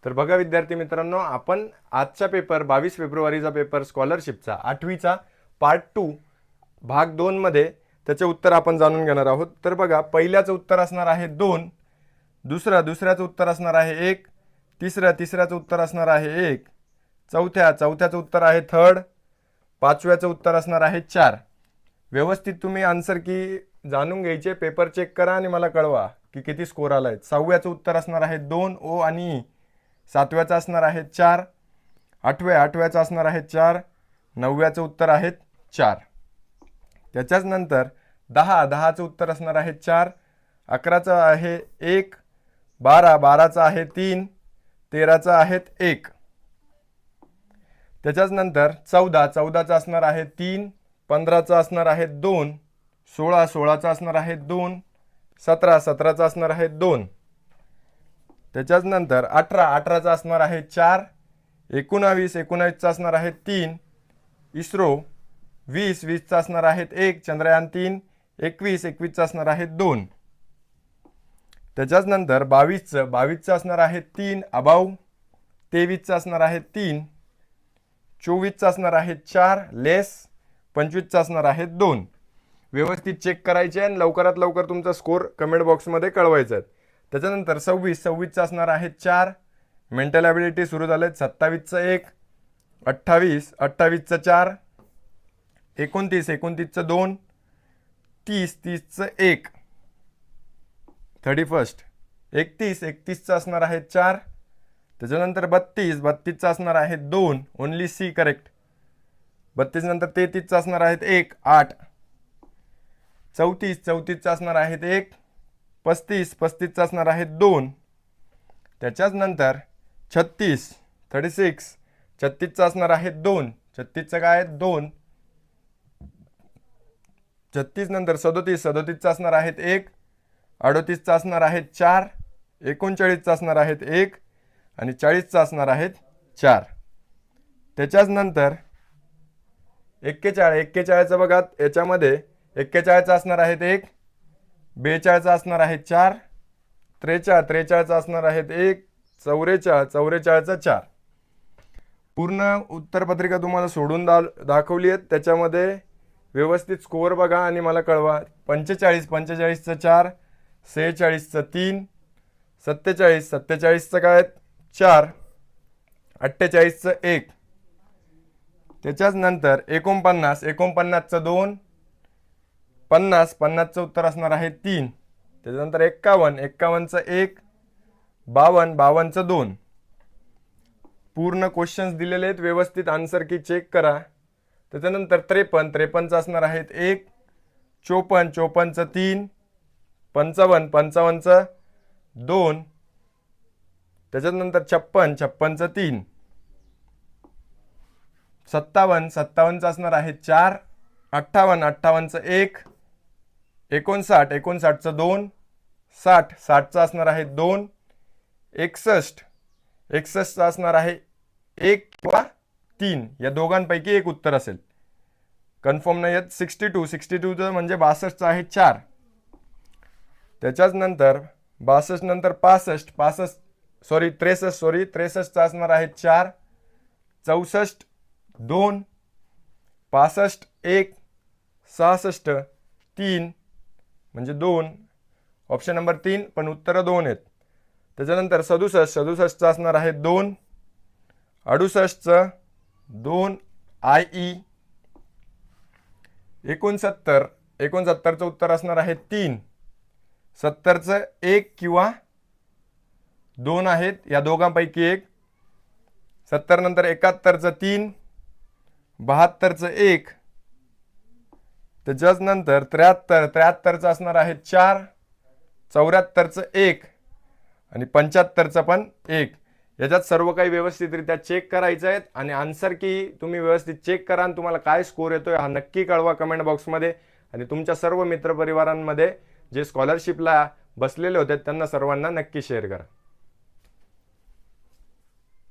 तर बघा विद्यार्थी मित्रांनो, आपण आजचा पेपर 22 फेब्रुवारीचा पेपर स्कॉलरशिपचा 8वीचा पार्ट 2 भाग 2 मध्ये त्याचे उत्तर आपण जाणून घेणार आहोत। तर बघा, पहिल्याचं उत्तर असणार आहे 2, दुसऱ्याचं उत्तर असणार आहे 1, तिसऱ्याचं उत्तर असणार आहे 1, चौथ्याचं उत्तर आहे 3, पाचव्याचं उत्तर असणार आहे 4। व्यवस्थित तुम्ही आन्सर की जाणून घ्यायचे, पेपर चेक करा आणि मला कळवा की किती स्कोर आलाय। 6व्याचं उत्तर असणार आहे 2 ओ आणि 7व्याचं असणार आहे 4, 8व्याचं असणार आहे 4, 9व्याचं उत्तर आहे 4। त्याच्याच नंतर 10चं उत्तर असणार आहे 4, 11चं आहे 1, 12चं आहे 3, 13चं आहे 1। त्याच्याच नंतर 14चं असणार आहे 3, 15चं असणार आहे 2, 16चं असणार आहे 2, 17चं असणार आहे 2। त्याच्याच नंतर 18चं असणार आहे 4, 19चं असणार आहे 3, इस्रो 20चं असणार आहे 1, चंद्रयान 3, 21चं असणार आहे 2। त्याच्याच नंतर 22चं असणार आहे 3, अबाव 23चं असणार आहे 3, 24चं असणार आहे 4, लेस 25चं असणार आहे 2। व्यवस्थित चेक करायचे आणि लवकरात लवकर तुमचा स्कोर कमेंट बॉक्समध्ये कळवायचा आहे। त्याच्यानंतर 26चं असणार आहे 4, मेंटल ॲबिलिटी सुरू झाले। 27चं 1, 28चं 4, 29चं 2, 30चं 1, 31st 31चं असणार आहे 4। त्याच्यानंतर 32चं असणार आहे 2, ओनली सी करेक्ट। 32 नंतर 33चं असणार आहे 1, 8। 34चं असणार आहे 1, 35चं असणार आहे 2। त्याच्याच नंतर 36चं असणार आहे 2, 36चं काय आहे 2। 36 नंतर 37चं असणार आहे 1, 38चं असणार आहे 4, 39चं असणार आहे 1 आणि 40चं असणार आहे 4। त्याच्याच नंतर 41चं बघा, याच्यामध्ये 41चं असणार आहे 1, 42चं असणार आहे 4, 43चं असणार आहे 1, 44चं 4। पूर्ण उत्तरपत्रिका तुम्हाला सोडून दाखवली आहे। त्याच्यामध्ये व्यवस्थित स्कोअर बघा आणि मला कळवा। 45चं 4, 46चं 3, 47चं काय 4, 48चं 1। त्याच्याच नंतर 49चं 2, 50चं उत्तर असणार आहे 3। त्याच्यानंतर 51चं 1, 52चं 2। पूर्ण क्वेश्चन्स दिलेले आहेत, व्यवस्थित आन्सर की चेक करा। त्याच्यानंतर 53चं असणार आहे 1, 54चं 3, 55चं 2। त्याच्यानंतर 56चं 3, 57चं असणार आहे 4, 58चं 1, 59चं 2, 60चं असणार आहे 2, 61चं असणार आहे 1 किंवा 3, या दोघांपैकी एक उत्तर असेल, कन्फर्म नाही आहेत। 62चं म्हणजे 62चं आहे 4। त्याच्याच नंतर 62 नंतर 63चं असणार आहे 4, 64 2, 65 1, 66 3 म्हणजे 2, ऑप्शन नंबर 3, पण उत्तरं 2 आहेत। त्याच्यानंतर 67चं असणार आहे 2, 68चं 2, IE 69चं उत्तर असणार आहे 3, 70चं 1 किंवा 2 आहेत, या दोघांपैकी एक। 70 नंतर 71चं 3, 72चं 1। त्याच्याच नंतर 73चं असणार आहे 4, 74चं 1 आणि 75चं पण 1। याच्यात सर्व काही व्यवस्थितरित्या चेक करायचं आहे आणि आन्सर की तुम्ही व्यवस्थित चेक करा आणि तुम्हाला काय स्कोर येतोय हा नक्की कळवा कमेंट बॉक्समध्ये। आणि तुमच्या सर्व मित्रपरिवारांमध्ये जे स्कॉलरशिपला बसलेले होते त्यांना सर्वांना नक्की शेअर करा।